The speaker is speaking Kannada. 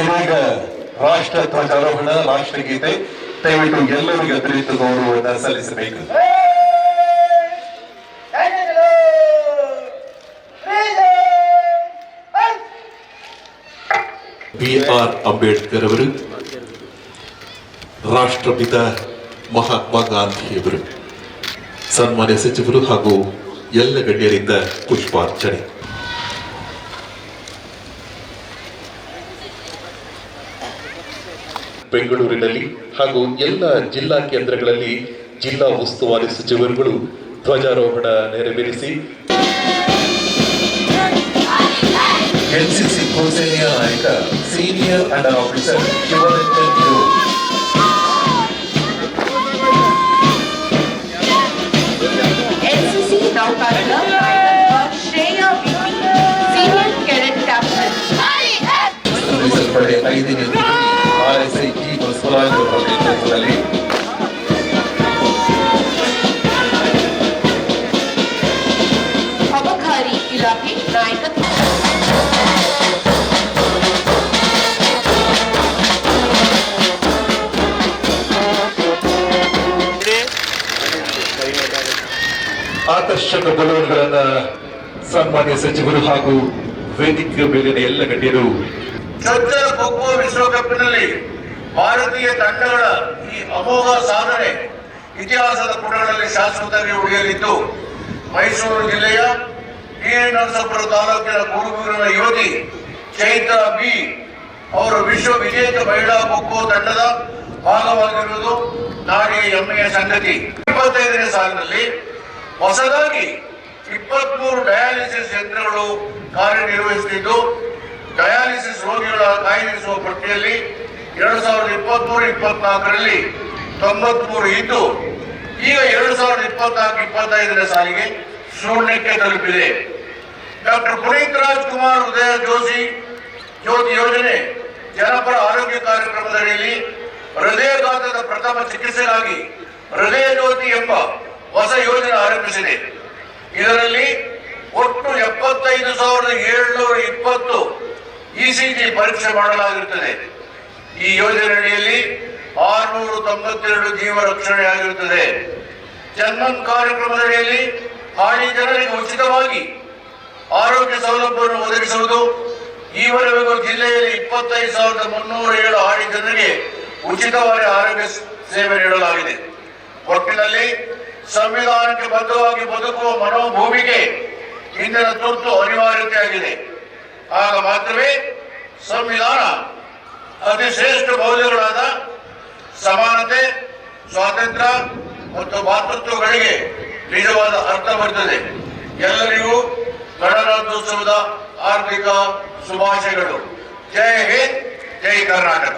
ಇದೀಗ ರಾಷ್ಟ್ರ ಧ್ವಜಾರೋಹಣ, ರಾಷ್ಟ್ರಗೀತೆ ದಯವಿಟ್ಟು ಎಲ್ಲರಿಗೂ ಅತಿರಿಕ್ತ ಗೌರವವನ್ನು ಸಲ್ಲಿಸಬೇಕು. BR ಅಂಬೇಡ್ಕರ್ ಅವರು, ರಾಷ್ಟ್ರಪಿತ ಮಹಾತ್ಮ ಗಾಂಧಿಯವರು, ಸನ್ಮಾನ್ಯ ಸಚಿವರು ಹಾಗೂ ಎಲ್ಲ ಗಣ್ಯರಿಂದ ಪುಷ್ಪಾರ್ಚನೆ. ಬೆಂಗಳೂರಿನಲ್ಲಿ ಹಾಗೂ ಎಲ್ಲ ಜಿಲ್ಲಾ ಕೇಂದ್ರಗಳಲ್ಲಿ ಜಿಲ್ಲಾ ಉಸ್ತುವಾರಿ ಸಚಿವರುಗಳು ಧ್ವಜಾರೋಹಣ ನೆರವೇರಿಸಿ ಎನ್ಸಿಸಿ ಭೂಸೇನೆಯ ನಾಯಕ senior under officer Shivaranjan NCC ನೌಕಾದಳ Shreya B P senior cadet captain ಮೀಸಲ್ಪಡೆ 5ನೇ RSI ಜಿ ಬಸವರಾಜ್ ಅವರ ನೇತೃತ್ವದಲ್ಲಿ ಅಬಕಾರಿ ಇಲಾಖೆ ನಾಯಕತ್ವ ಆಕರ್ಷಕ ಬಲೂನ್ಗಳನ್ನ ಸನ್ಮಾನ್ಯ ಸಚಿವರು ಹಾಗೂ ವೇದಿಕೆಯ ಮೇಲಿನ ಎಲ್ಲ ಗಣ್ಯರು. ಚೊಚ್ಚಲ ಖೋಖೋ ವಿಶ್ವಕಪ್ನಲ್ಲಿ ಭಾರತೀಯ ತಂಡಗಳ ಈ ಅಮೋಘ ಸಾಧನೆ ಇತಿಹಾಸದ ಪುಟಗಳಲ್ಲಿ ಶಾಶ್ವತವಾಗಿ ಉಳಿಯಲಿದ್ದು, ಮೈಸೂರು ಜಿಲ್ಲೆಯ ನರಸಾಪುರ ತಾಲೂಕಿನ ಗುರುಗುರಿನ ಯುವತಿ ಚೈತ್ರ ಬಿ ಅವರು ವಿಶ್ವ ವಿಜೇತ ಮಹಿಳಾ ಖೋಖೋ ತಂಡದ ಭಾಗವಾಗಿರುವುದು ನಾಡಿನ ಹೆಮ್ಮೆಯ ಸಂಗತಿ. 25ನೇ ಸಾಲಿನಲ್ಲಿ ಹೊಸದಾಗಿ 23 ಡಯಾಲಿಸಿಸ್ ಯಂತ್ರಗಳು ಕಾರ್ಯನಿರ್ವಹಿಸುತ್ತಿದ್ದು, ಡಯಾಲಿಸಿಸ್ ರೋಗಿಗಳ ಕಾಯ್ದಿರಿಸುವ ಪಟ್ಟಿಯಲ್ಲಿ 2023-24ರಲ್ಲಿ 93 ಇದ್ದು, ಈಗ 2024-25ನೇ ಸಾಲಿಗೆ ಶೂನ್ಯಕ್ಕೆ ತಲುಪಿದೆ. ಡಾಕ್ಟರ್ ಪುನೀತ್ ರಾಜ್ಕುಮಾರ್ ಉದಯ ಜ್ಯೋತಿ ಯೋಜನೆ ಜನಪರ ಆರೋಗ್ಯ ಕಾರ್ಯಕ್ರಮದಡಿಯಲ್ಲಿ ಹೃದಯಾಘಾತದ ಪ್ರಥಮ ಚಿಕಿತ್ಸೆಗಾಗಿ ಹೃದಯ ಜ್ಯೋತಿ ಎಂಬ ಹೊಸ ಯೋಜನೆ ಆರಂಭಿಸಿದೆ. ಇದರಲ್ಲಿ ಒಟ್ಟು 75,720 ECG ಪರೀಕ್ಷೆ ಮಾಡಲಾಗಿರುತ್ತದೆ. ಈ ಯೋಜನೆಯಡಿಯಲ್ಲಿ 692 ಜೀವ ರಕ್ಷಣೆ ಆಗಿರುತ್ತದೆ. ಜನ್ಮನ್ ಕಾರ್ಯಕ್ರಮದಡಿಯಲ್ಲಿ ಹಾನಿ ಜನರಿಗೆ ಉಚಿತವಾಗಿ ಆರೋಗ್ಯ ಸೌಲಭ್ಯವನ್ನು ಒದಗಿಸುವುದು. ಈವರೆಗೂ ಜಿಲ್ಲೆಯಲ್ಲಿ 25,307 ಹಾನಿ ಜನರಿಗೆ ಉಚಿತವಾಗಿ ಆರೋಗ್ಯ ಸೇವೆ ನೀಡಲಾಗಿದೆ. ಒಟ್ಟಿನಲ್ಲಿ ಸಂವಿಧಾನಕ್ಕೆ ಬದ್ಧವಾಗಿ ಬದುಕುವ ಮನೋಭೂಮಿಗೆ ಇಂದಿನ ತುರ್ತು ಅನಿವಾರ್ಯತೆಯಾಗಿದೆ. ಆಗ ಮಾತ್ರವೇ ಸಂವಿಧಾನ ಅತಿ ಶ್ರೇಷ್ಠ ಮೌಲ್ಯಗಳಾದ ಸಮಾನತೆ, ಸ್ವಾತಂತ್ರ್ಯ ಮತ್ತು ಮಾತೃತ್ವಗಳಿಗೆ ನಿಜವಾದ ಅರ್ಥ ಬರುತ್ತದೆ. ಎಲ್ಲರಿಗೂ ಗಣರಾಜ್ಯೋತ್ಸವದ ಹಾರ್ದಿಕ ಶುಭಾಶಯಗಳು. ಜೈ ಹಿಂದ್, ಜೈ ಕರ್ನಾಟಕ.